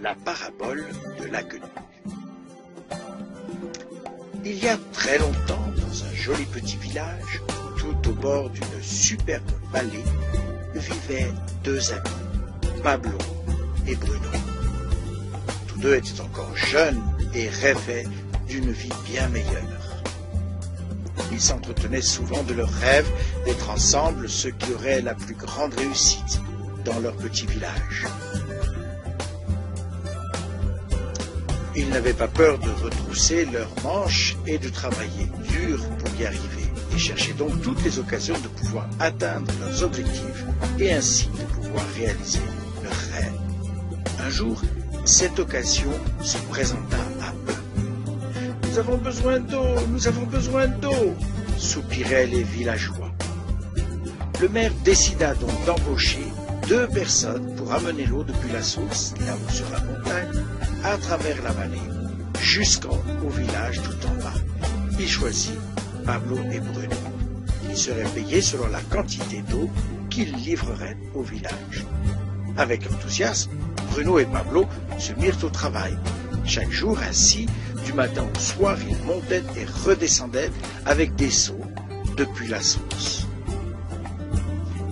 La parabole de l'aqueduc. Il y a très longtemps, dans un joli petit village, tout au bord d'une superbe vallée, vivaient deux amis, Pablo et Bruno. Tous deux étaient encore jeunes et rêvaient d'une vie bien meilleure. Ils s'entretenaient souvent de leur rêve d'être ensemble ceux qui auraient la plus grande réussite dans leur petit village. Ils n'avaient pas peur de retrousser leurs manches et de travailler dur pour y arriver, et cherchaient donc toutes les occasions de pouvoir atteindre leurs objectifs et ainsi de pouvoir réaliser leurs rêves. Un jour, cette occasion se présenta à eux. « Nous avons besoin d'eau, nous avons besoin d'eau !» soupiraient les villageois. Le maire décida donc d'embaucher 2 personnes pour amener l'eau depuis la source, là-haut sur la montagne, à travers la vallée, jusqu'au village tout en bas. Il choisit Pablo et Bruno. Ils seraient payés selon la quantité d'eau qu'ils livreraient au village. Avec enthousiasme, Bruno et Pablo se mirent au travail. Chaque jour ainsi, du matin au soir, ils montaient et redescendaient avec des seaux depuis la source.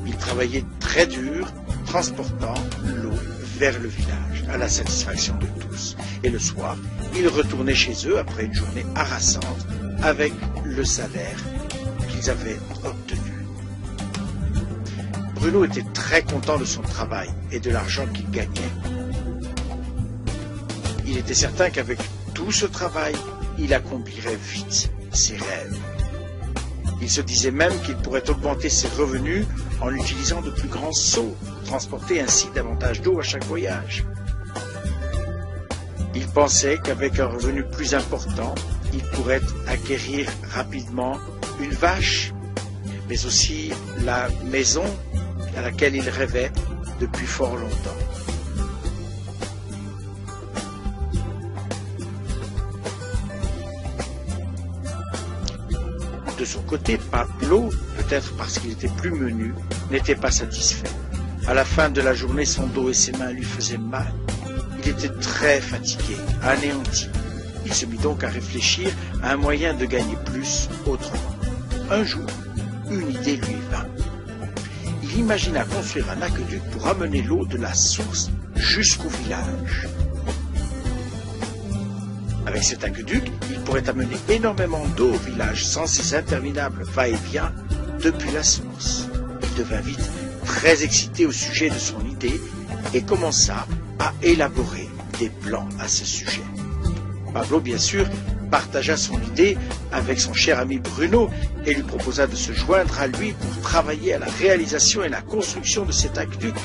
Ils travaillaient très dur, transportant l'eau vers le village, à la satisfaction de tous. Et le soir, ils retournaient chez eux après une journée harassante avec le salaire qu'ils avaient obtenu. Bruno était très content de son travail et de l'argent qu'il gagnait. Il était certain qu'avec tout ce travail, il accomplirait vite ses rêves. Il se disait même qu'il pourrait augmenter ses revenus en utilisant de plus grands seaux, transporter ainsi davantage d'eau à chaque voyage. Il pensait qu'avec un revenu plus important, il pourrait acquérir rapidement une vache, mais aussi la maison à laquelle il rêvait depuis fort longtemps. De son côté, Pablo, peut-être parce qu'il était plus menu, n'était pas satisfait. À la fin de la journée, son dos et ses mains lui faisaient mal. Il était très fatigué, anéanti. Il se mit donc à réfléchir à un moyen de gagner plus autrement. Un jour, une idée lui vint. Il imagina construire un aqueduc pour amener l'eau de la source jusqu'au village. Avec cet aqueduc, il pourrait amener énormément d'eau au village sans ces interminables va-et-vient depuis la source. Il devint vite très excité au sujet de son idée et commença à élaborer des plans à ce sujet. Pablo, bien sûr, partagea son idée avec son cher ami Bruno et lui proposa de se joindre à lui pour travailler à la réalisation et la construction de cet aqueduc.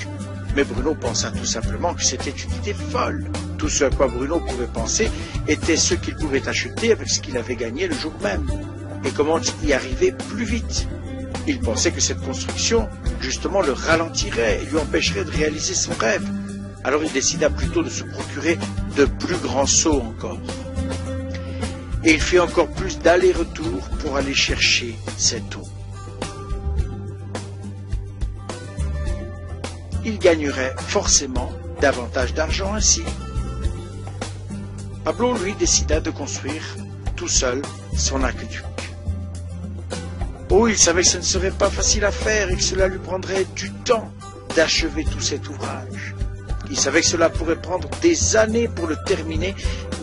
Mais Bruno pensa tout simplement que c'était une idée folle. Tout ce à quoi Bruno pouvait penser était ce qu'il pouvait acheter avec ce qu'il avait gagné le jour même, et comment y arriver plus vite. Il pensait que cette construction, justement, le ralentirait et lui empêcherait de réaliser son rêve. Alors il décida plutôt de se procurer de plus grands seaux encore. Et il fit encore plus d'allers-retours pour aller chercher cette eau. Il gagnerait forcément davantage d'argent ainsi. Pablo, lui, décida de construire tout seul son aqueduc. Oh, il savait que ce ne serait pas facile à faire et que cela lui prendrait du temps d'achever tout cet ouvrage. Il savait que cela pourrait prendre des années pour le terminer,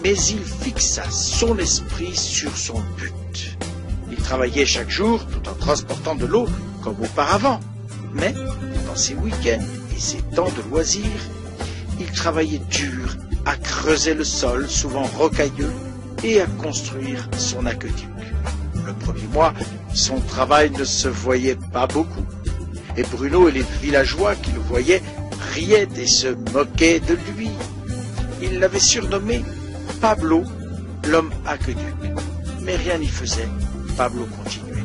mais il fixa son esprit sur son but. Il travaillait chaque jour tout en transportant de l'eau comme auparavant, mais dans ses week-ends et ses temps de loisirs, il travaillait dur à creuser le sol, souvent rocailleux, et à construire son aqueduc. Le premier mois, son travail ne se voyait pas beaucoup, et Bruno et les villageois qui le voyaient riaient et se moquaient de lui. Ils l'avaient surnommé Pablo, l'homme aqueduc. Mais rien n'y faisait, Pablo continuait.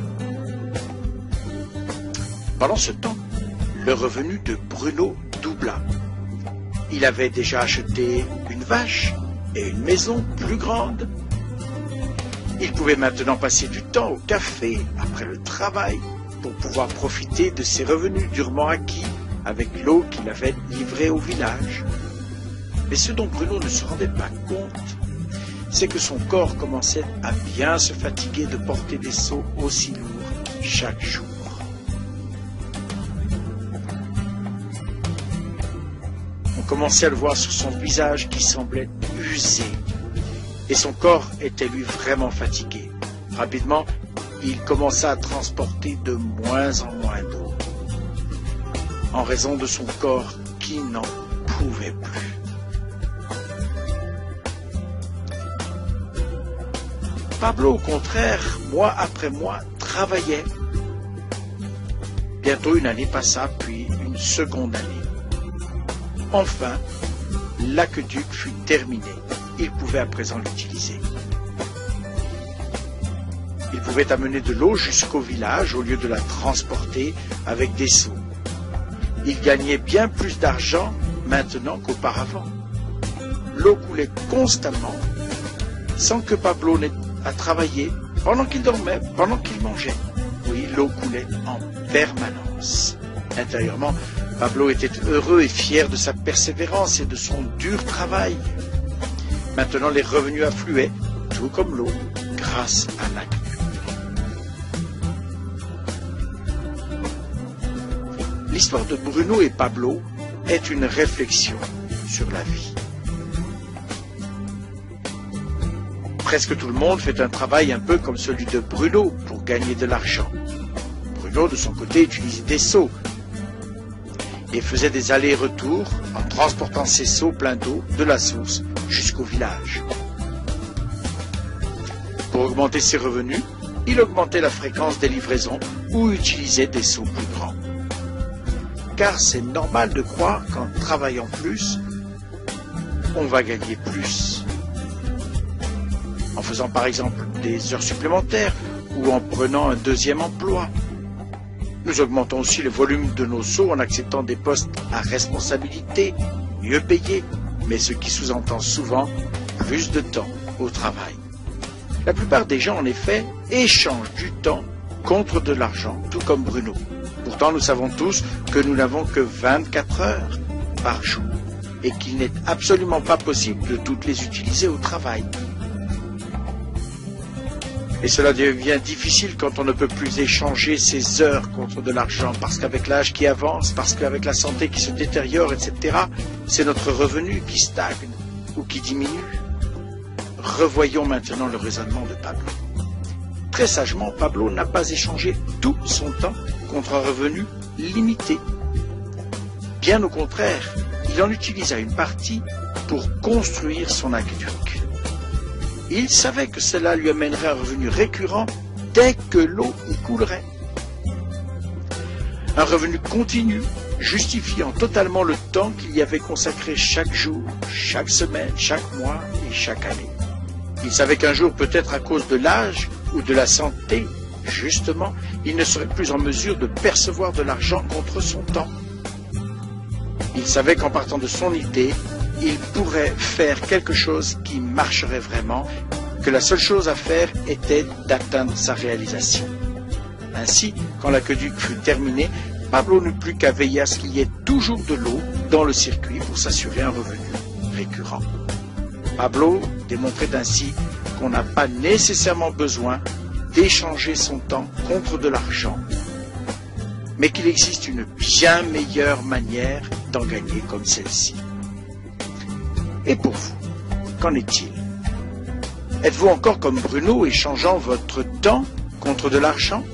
Pendant ce temps, le revenu de Bruno doubla. Il avait déjà acheté une vache et une maison plus grande. Il pouvait maintenant passer du temps au café après le travail pour pouvoir profiter de ses revenus durement acquis avec l'eau qu'il avait livrée au village. Mais ce dont Bruno ne se rendait pas compte, c'est que son corps commençait à bien se fatiguer de porter des seaux aussi lourds chaque jour. On commençait à le voir sur son visage qui semblait usé, et son corps était lui vraiment fatigué. Rapidement, il commença à transporter de moins en moins d'eau, en raison de son corps qui n'en pouvait plus. Pablo, au contraire, mois après mois, travaillait. Bientôt une année passa, puis une seconde année. Enfin, l'aqueduc fut terminé. Il pouvait à présent l'utiliser. Il pouvait amener de l'eau jusqu'au village au lieu de la transporter avec des seaux. Il gagnait bien plus d'argent maintenant qu'auparavant. L'eau coulait constamment sans que Pablo n'ait à travailler pendant qu'il dormait, pendant qu'il mangeait. Oui, l'eau coulait en permanence. Intérieurement, Pablo était heureux et fier de sa persévérance et de son dur travail. Maintenant, les revenus affluaient, tout comme l'eau, grâce à l'aqueduc. L'histoire de Bruno et Pablo est une réflexion sur la vie. Presque tout le monde fait un travail un peu comme celui de Bruno pour gagner de l'argent. Bruno, de son côté, utilisait des seaux et faisait des allers-retours en transportant ses seaux pleins d'eau de la source jusqu'au village. Pour augmenter ses revenus, il augmentait la fréquence des livraisons ou utilisait des seaux plus grands. Car c'est normal de croire qu'en travaillant plus, on va gagner plus. En faisant par exemple des heures supplémentaires ou en prenant un deuxième emploi. Nous augmentons aussi le volume de nos seaux en acceptant des postes à responsabilité, mieux payés, mais ce qui sous-entend souvent plus de temps au travail. La plupart des gens, en effet, échangent du temps contre de l'argent, tout comme Bruno. Pourtant, nous savons tous que nous n'avons que 24 heures par jour et qu'il n'est absolument pas possible de toutes les utiliser au travail. Et cela devient difficile quand on ne peut plus échanger ses heures contre de l'argent, parce qu'avec l'âge qui avance, parce qu'avec la santé qui se détériore, etc., c'est notre revenu qui stagne ou qui diminue. Revoyons maintenant le raisonnement de Pablo. Très sagement, Pablo n'a pas échangé tout son temps contre un revenu limité. Bien au contraire, il en utilisa une partie pour construire son aqueduc. Il savait que cela lui amènerait un revenu récurrent dès que l'eau y coulerait. Un revenu continu, justifiant totalement le temps qu'il y avait consacré chaque jour, chaque semaine, chaque mois et chaque année. Il savait qu'un jour, peut-être à cause de l'âge ou de la santé, justement, il ne serait plus en mesure de percevoir de l'argent contre son temps. Il savait qu'en partant de son idée, il pourrait faire quelque chose qui marcherait vraiment, que la seule chose à faire était d'atteindre sa réalisation. Ainsi, quand l'aqueduc fut terminé, Pablo n'eut plus qu'à veiller à ce qu'il y ait toujours de l'eau dans le circuit pour s'assurer un revenu récurrent. Pablo démontrait ainsi qu'on n'a pas nécessairement besoin d'échanger son temps contre de l'argent, mais qu'il existe une bien meilleure manière d'en gagner comme celle-ci. Et pour vous, qu'en est-il? Êtes-vous encore comme Bruno, échangeant votre temps contre de l'argent?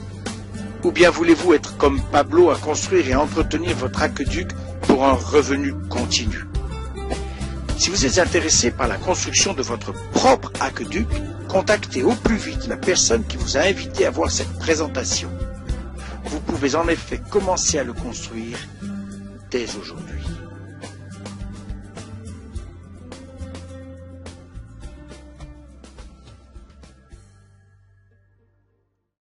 Ou bien voulez-vous être comme Pablo à construire et entretenir votre aqueduc pour un revenu continu? Si vous êtes intéressé par la construction de votre propre aqueduc, contactez au plus vite la personne qui vous a invité à voir cette présentation. Vous pouvez en effet commencer à le construire dès aujourd'hui.